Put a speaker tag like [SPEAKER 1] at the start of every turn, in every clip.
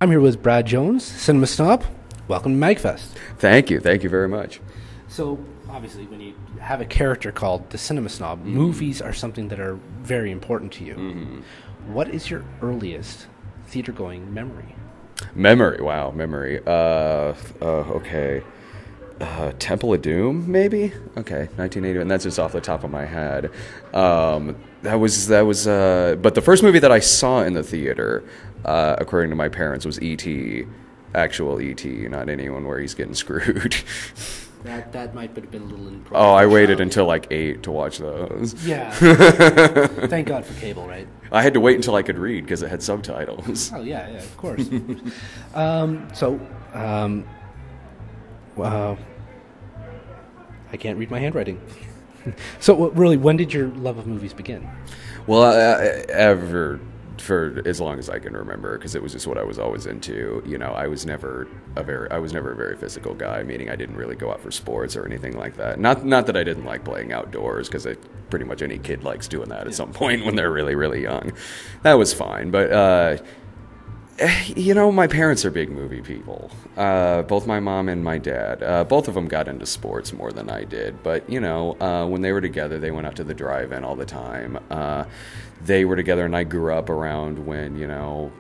[SPEAKER 1] I'm here with Brad Jones, Cinema Snob. Welcome to MAGFest.
[SPEAKER 2] Thank you very much.
[SPEAKER 1] So, obviously, when you have a character called the Cinema Snob, movies are something that are very important to you. What is your earliest theater-going memory?
[SPEAKER 2] Memory. Okay. Temple of Doom, maybe? Okay, 1980, and that's just off the top of my head. But the first movie that I saw in the theater, according to my parents, was E.T., actual E.T., not anyone where he's getting screwed.
[SPEAKER 1] That might have been a little inappropriate.
[SPEAKER 2] Oh, I waited until like 8 to watch those.
[SPEAKER 1] Yeah. Thank God for cable, right?
[SPEAKER 2] I had to wait until I could read because it had subtitles.
[SPEAKER 1] Oh, yeah, of course. I can't read my handwriting. So, really, when did your love of movies begin?
[SPEAKER 2] Well, for as long as I can remember, because it was just what I was always into. You know, I was never a very physical guy, meaning I didn't really go out for sports or anything like that. Not that I didn't like playing outdoors, because pretty much any kid likes doing that at some point when they're really, really young. That was fine, but you know, my parents are big movie people. Both my mom and my dad. Both of them got into sports more than I did. But, you know, when they were together, they went out to the drive-in all the time. They were together, and I grew up around when, you know,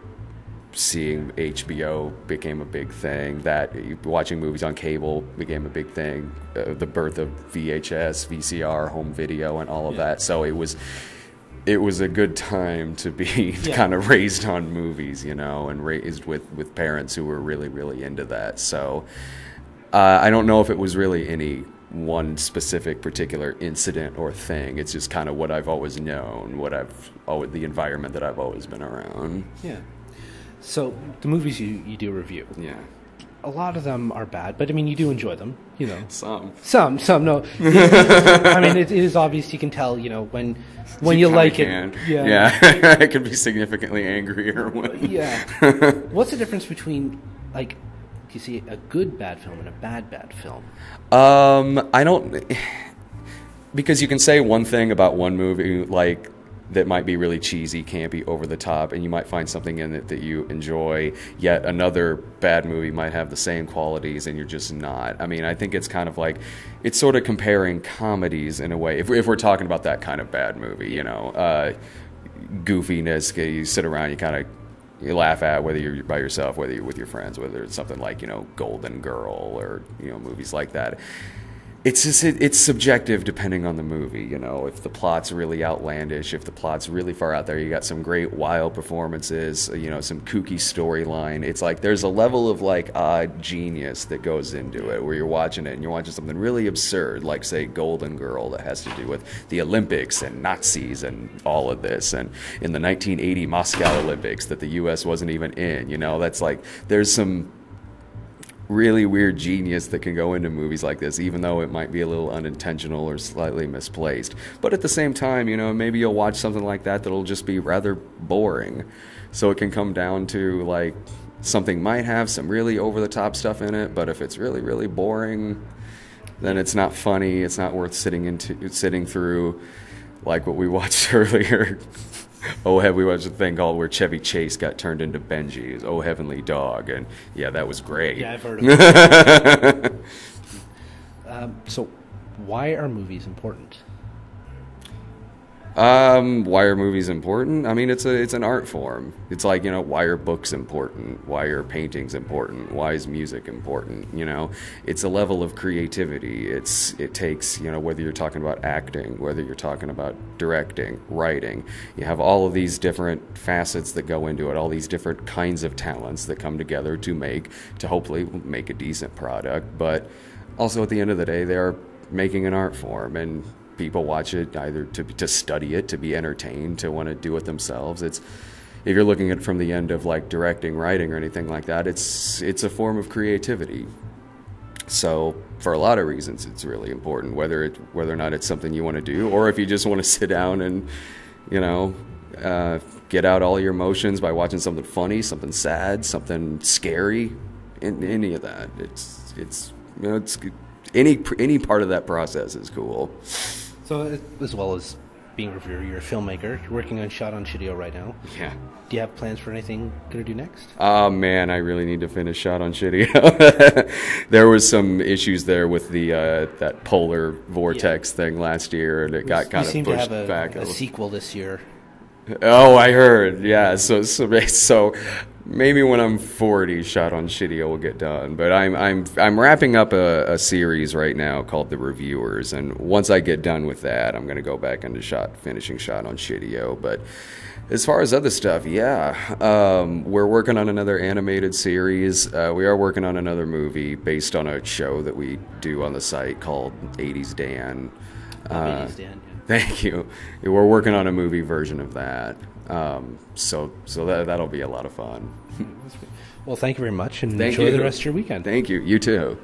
[SPEAKER 2] seeing HBO became a big thing. That watching movies on cable became a big thing. The birth of VHS, VCR, home video, and all of that. So it was a good time to be kind of raised on movies, you know, and raised with parents who were really, really into that. So I don't know if it was really any one specific particular incident or thing. It's just kind of what I've always known, the environment that I've always been around. Yeah.
[SPEAKER 1] So the movies you do review.
[SPEAKER 2] Yeah.
[SPEAKER 1] A lot of them are bad, but I mean, you do enjoy them, you know.
[SPEAKER 2] Some,
[SPEAKER 1] no. I mean, it is obvious, you can tell, you know, when you like it.
[SPEAKER 2] Yeah. I could be significantly angrier when.
[SPEAKER 1] Yeah. What's the difference between, like, do you see a good bad film and a bad film?
[SPEAKER 2] I don't, because you can say one thing about one movie, like, that might be really cheesy, campy, over the top, and you might find something in it that you enjoy, yet another bad movie might have the same qualities and you're just not. I mean, I think it's kind of like, it's sort of comparing comedies in a way, if we're talking about that kind of bad movie, you know, goofiness, you sit around, you laugh at, whether you're by yourself, whether you're with your friends, whether it's something like, you know, Golden Girl or, you know, movies like that. It's just, it's subjective depending on the movie, you know. If the plot's really outlandish, if the plot's really far out there, you got some great wild performances, you know, some kooky storyline. It's like there's a level of like odd genius that goes into it where you're watching it and you're watching something really absurd, like say Golden Girl, that has to do with the Olympics and Nazis and all of this, and in the 1980 Moscow Olympics that the U.S. wasn't even in, you know. That's like, there's some really weird genius that can go into movies like this, even though it might be a little unintentional or slightly misplaced. But at the same time, you know, maybe you'll watch something like that that'll just be rather boring. So it can come down to, like, something might have some really over-the-top stuff in it, but if it's really, really boring, then it's not funny, it's not worth sitting through, like what we watched earlier. We watched a thing called where Chevy Chase got turned into Benji. It was Oh Heavenly Dog, and yeah, that was great.
[SPEAKER 1] Yeah, I've heard of it. So, why are movies important?
[SPEAKER 2] Why are movies important? I mean, it's an art form. It's like, you know, why are books important? Why are paintings important? Why is music important? You know, it's a level of creativity. It takes, you know, whether you're talking about acting, whether you're talking about directing, writing, you have all of these different facets that go into it, all these different kinds of talents that come together to hopefully make a decent product. But also at the end of the day, they are making an art form, and people watch it either to study it, to be entertained, to want to do it themselves. If you're looking at it from the end of like directing, writing, or anything like that, it's a form of creativity. So for a lot of reasons, it's really important, whether or not it's something you want to do, or if you just want to sit down and, you know, get out all your emotions by watching something funny, something sad, something scary, any of that. It's you know, it's any part of that process is cool.
[SPEAKER 1] So, as well as being a reviewer, you're a filmmaker. You're working on Shot on Shidio right now.
[SPEAKER 2] Yeah.
[SPEAKER 1] Do you have plans for anything going to do next?
[SPEAKER 2] Oh, man, I really need to finish Shot on Shidio. There was some issues there with the that polar vortex thing last year, and it got kind of pushed back.
[SPEAKER 1] We seem to have a sequel this year.
[SPEAKER 2] Oh, I heard. Yeah, so maybe when I'm 40, Shot on Shidio will get done. But I'm wrapping up a series right now called The Reviewers, and once I get done with that, I'm going to go back into finishing Shot on Shidio. But as far as other stuff, yeah, we're working on another animated series. We are working on another movie based on a show that we do on the site called 80s Dan.
[SPEAKER 1] 80s Dan, yeah.
[SPEAKER 2] Thank you. We're working on a movie version of that. So that'll be a lot of fun.
[SPEAKER 1] Well, thank you very much, and enjoy the rest of your weekend.
[SPEAKER 2] Thank you. You too.